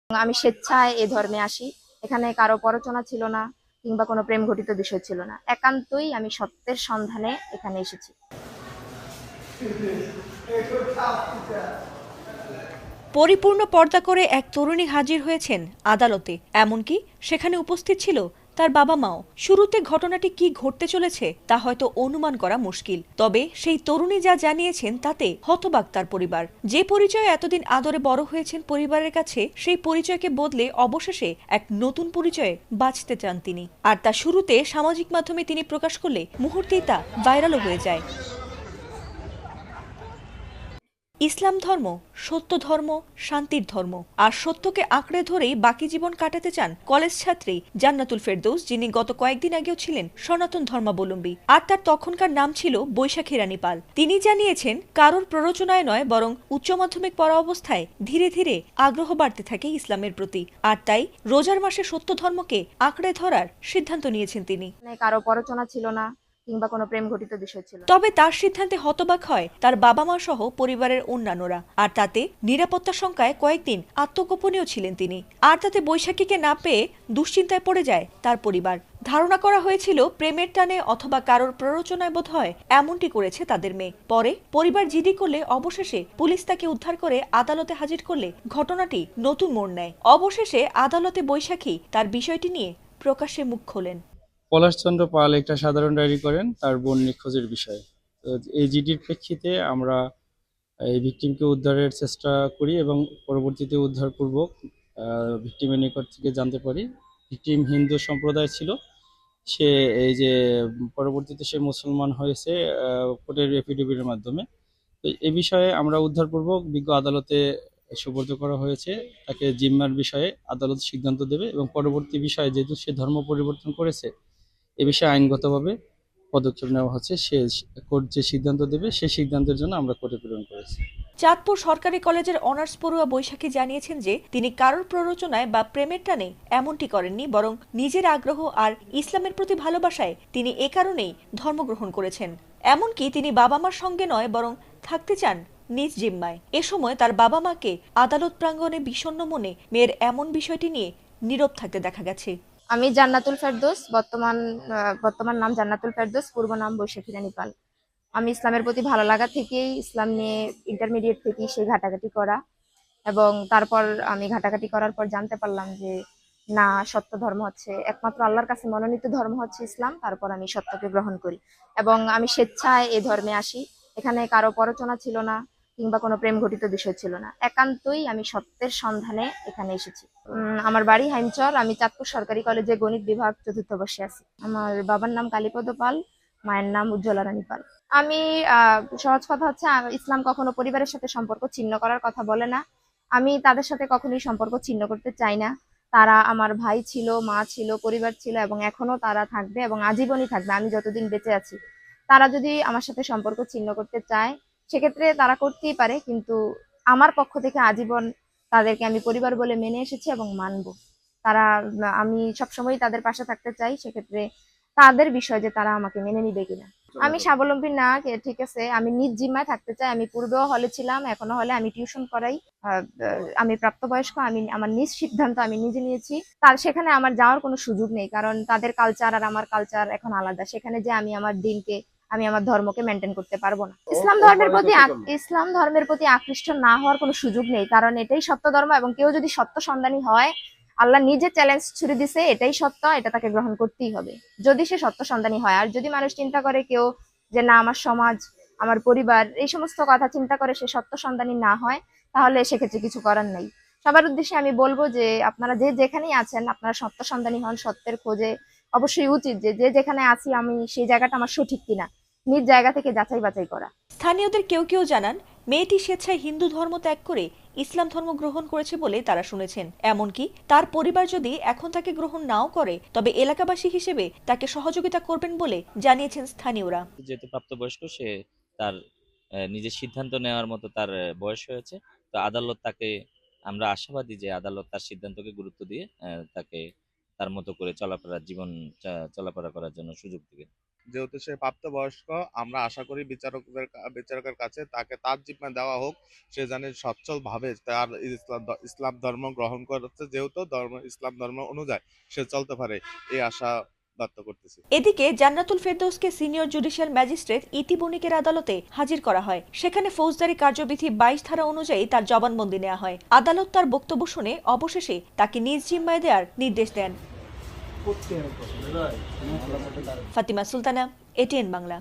আমি স্বেচ্ছায় এ ধর্মে আসি। এখানে কারো প্ররোচনা ছিল না কিংবা কোনো প্রেম ঘটিত বিষয় ছিল না। একান্তই আমি সত্যের সন্ধানে এখানে এসেছি। পরিপূর্ণ পর্দা করে এক তরুণী হাজির হয়েছেন আদালতে, এমনকি সেখানে উপস্থিত ছিল তার বাবা মাও। শুরুতে ঘটনাটি কি ঘটতে চলেছে তা হয়তো অনুমান করা মুশকিল, তবে সেই তরুণী যা জানিয়েছেন তাতে হতবাক তার পরিবার। যে পরিচয়ে এতদিন আদরে বড় হয়েছেন পরিবারের কাছে, সেই পরিচয়কে বদলে অবশেষে এক নতুন পরিচয়ে বাঁচতে চান তিনি। আর তা শুরুতে সামাজিক মাধ্যমে তিনি প্রকাশ করলে মুহূর্তেই তা ভাইরালও হয়ে যায়। ইসলাম ধর্ম সত্য ধর্ম, শান্তির ধর্ম, আর সত্যকে আঁকড়ে ধরেই বাকি জীবন কাটাতে চান কলেজ ছাত্রী জান্নাতুল ফেরদৌস, যিনি গত কয়েকদিন আগেও ছিলেন সনাতন ধর্মাবলম্বী। আর তার তখনকার নাম ছিল বৈশাখী রানী পাল। তিনি জানিয়েছেন, কারোর প্ররোচনায় নয়, বরং উচ্চ মাধ্যমিক পড়া অবস্থায় ধীরে ধীরে আগ্রহ বাড়তে থাকে ইসলামের প্রতি, আর তাই রোজার মাসে সত্য ধর্মকে আঁকড়ে ধরার সিদ্ধান্ত নিয়েছেন তিনি। কারো প্ররোচনা ছিল না কিংবা কোনো প্রেম ঘটিত বিষয় ছিল না। তবে তার সিদ্ধান্তে হতবাক হয় তার বাবা মা সহ পরিবারের অন্যান্যরা। আর তাতে নিরাপত্তা শঙ্কায় কয়েকদিন আত্মগোপনেও ছিলেন তিনি। আর তাতে বৈশাখীকে না পেয়ে দুশ্চিন্তায় পড়ে যায় তার পরিবার। ধারণা করা হয়েছিল প্রেমের টানে অথবা কারোর প্ররোচনায় বোধ হয় এমনটি করেছে তাদের মেয়ে। পরে পরিবার জিডি করলে অবশেষে পুলিশ তাকে উদ্ধার করে আদালতে হাজির করলে ঘটনাটি নতুন মোড় নেয়। অবশেষে আদালতে বৈশাখী তার বিষয়টি নিয়ে প্রকাশ্যে মুখ খোলেন। পলাশচন্দ্র পাল একটা সাধারণ ডায়েরি করেন তার বোন নিখোঁজের বিষয়ে। তো এই জিডির প্রেক্ষিতে আমরা এই ভিকটিমকে উদ্ধারের চেষ্টা করি এবং পরবর্তীতে উদ্ধারপূর্বক ভিকটিমের নিকট থেকে জানতে পারি ভিকটিম হিন্দু সম্প্রদায় ছিল। সে এই যে পরবর্তীতে সে মুসলমান হয়েছে কোর্টের এফিডেভিটের মাধ্যমে। তো এই বিষয়ে আমরা উদ্ধারপূর্বক বিজ্ঞ আদালতে সুপর্দ করা হয়েছে। তাকে জিম্মার বিষয়ে আদালত সিদ্ধান্ত দেবে এবং পরবর্তী বিষয়ে যেহেতু সে ধর্ম পরিবর্তন করেছে এ বিষয়ে আইনগতভাবে পদক্ষেপ নেওয়া হচ্ছে। সে কোর্ট যে সিদ্ধান্ত দেবে সেই সিদ্ধান্তের জন্য আমরা কোর্টে প্রেরণ করেছি। চাঁদপুর সরকারি কলেজের অনার্স পড়ুয়া বৈশাখী জানিয়েছেন যে তিনি কারোর প্ররোচনায় বা প্রেমের টানে এমনটি করেননি, বরং নিজের আগ্রহ আর ইসলামের প্রতি ভালোবাসায় তিনি এ কারণেই ধর্মগ্রহণ করেছেন। এমনকি তিনি বাবা মার সঙ্গে নয়, বরং থাকতে চান নিজ জিম্মায়। এ সময় তার বাবা মাকে আদালত প্রাঙ্গণে বিষণ্ণ মনে মেয়ের এমন বিষয়টি নিয়ে নীরব থাকতে দেখা গেছে। আমি জান্নাতুল ফেরদৌস, বর্তমান নাম জান্নাতুল ফেরদৌস, পূর্ব নাম বৈশাখী রানী পাল। আমি ইসলামের প্রতি ভালো লাগা থেকেই ইসলাম নিয়ে ইন্টারমিডিয়েট থেকেই সেই ঘাটাঘাটি করা, এবং তারপর আমি ঘাটাঘাটি করার পর জানতে পারলাম যে না, সত্য ধর্ম হচ্ছে একমাত্র আল্লাহর কাছে মনোনীত ধর্ম হচ্ছে ইসলাম। তারপর আমি সত্যকে গ্রহণ করি এবং আমি স্বেচ্ছায় এ ধর্মে আসি। এখানে কারো প্ররোচনা ছিল না কিংবা কোনো প্রেম ঘটিত বিষয় ছিল না। একান্তই আমি সত্যের সন্ধানে এখানে এসেছি। আমার বাড়ি হাইমচর। আমি চাঁদপুর সরকারি কলেজে গণিত বিভাগ চতুর্থ বর্ষে আছি। আমার বাবার নাম কালীপদ পাল, মায়ের নাম উজ্জ্বলা রানী পাল। আমি সহজ কথা হচ্ছে, ইসলাম কখনো পরিবারের সাথে সম্পর্ক ছিন্ন করার কথা বলে না। আমি তাদের সাথে কখনোই সম্পর্ক ছিন্ন করতে চাই না। তারা আমার ভাই ছিল, মা ছিল, পরিবার ছিল এবং এখনো তারা থাকবে এবং আজীবনই থাকবে আমি যতদিন বেঁচে আছি। তারা যদি আমার সাথে সম্পর্ক ছিন্ন করতে চায় সেক্ষেত্রে তারা করতেই পারে, কিন্তু আমার পক্ষ থেকে আজীবন তাদেরকে আমি পরিবার বলে মেনে এসেছি এবং মানবো। তারা আমি সবসময় তাদের পাশে থাকতে চাই। সেক্ষেত্রে তাদের বিষয় যে তারা আমাকে মেনে নিবে কিনা। আমি স্বাবলম্বী না, ঠিক আছে, আমি নিজ জিম্মায় থাকতে চাই। আমি পূর্বেও হলে ছিলাম, এখনো হলে। আমি টিউশন করাই। আমি প্রাপ্তবয়স্ক। আমি আমার নিজ সিদ্ধান্ত আমি নিজে নিয়েছি। তার সেখানে আমার যাওয়ার কোনো সুযোগ নেই, কারণ তাদের কালচার আর আমার কালচার এখন আলাদা। সেখানে যে আমি আমার দিনকে, আমি আমার ধর্মকে মেনটেন করতে পারবো না। ইসলাম ধর্মের প্রতি আকৃষ্ট না হওয়ার কোনো সুযোগ নেই, কারণ এটাই সত্য ধর্ম এবং কেউ যদি সত্য সন্ধানী হয়, আল্লাহ নিজে চ্যালেঞ্জ ছুড়ে দিছে, এটাই সত্য, এটা তাকে গ্রহণ করতেই হবে যদি সে সত্য সন্ধানী হয়। আর যদি মানুষ চিন্তা করে কেউ যে না, আমার সমাজ, আমার পরিবার, এই সমস্ত কথা চিন্তা করে সে সত্য সন্ধানী না হয়, তাহলে সেক্ষেত্রে কিছু করার নেই। সবার উদ্দেশ্যে আমি বলবো যে আপনারা যে যেখানেই আছেন, আপনারা সত্য সন্ধানী হন। সত্যের খোঁজে অবশ্যই উচিত যে যে যেখানে আছি আমি সেই জায়গাটা আমার সঠিক কিনা নিজ জায়গা থেকে যাচাই বাছাই করা। স্থানীয়দের কেউ কেউ জানান, মেয়েটি স্বেচ্ছায় হিন্দু ধর্ম ত্যাগ করে ইসলাম ধর্ম গ্রহণ করেছে বলে তারা শুনেছেন। এমনকি তার পরিবার যদি এখন তাকে গ্রহণ নাও করে, তবে এলাকাবাসী হিসেবে তাকে সহযোগিতা করবেন বলে জানিয়েছেন স্থানীয়রা। যেহেতু প্রাপ্তবয়স্ক, সে তার নিজের সিদ্ধান্ত নেওয়ার মতো তার বয়স হয়েছে। তো আদালত তাকে, আমরা আশাবাদী যে আদালত তার সিদ্ধান্তকে গুরুত্ব দিয়ে তাকে তার মতো করে চলাফেরা, জীবন চলাফেরা করার জন্য সুযোগ দিবে। যেহেতু সে প্রাপ্তবয়স্ক, আমরা আশা করি বিচারকের কাছে তাকে তার জিম্মা দেওয়া হোক, সে জানে সচ্ছলভাবে তার ইসলাম ধর্ম গ্রহণ করছে, যেহেতু ইসলাম ধর্ম অনুযায়ী সে চলতে পারে, এই আশা ব্যক্ত করতেছি। এদিকে জান্নাতুল ফেরদৌসকে সিনিয়র জুডিশিয়াল ম্যাজিস্ট্রেট ইতি বণিকের আদালতে হাজির করা হয়। সেখানে ফৌজদারি কার্যবিধি 22 ধারা অনুযায়ী তার জবানবন্দি নেওয়া হয়। আদালত তার বক্তব্য শুনে অবশেষে তাকে নিজ জিম্মায় দেওয়ার নির্দেশ দেন। ফাতিমা সুলতানা, এটিএন বাংলা।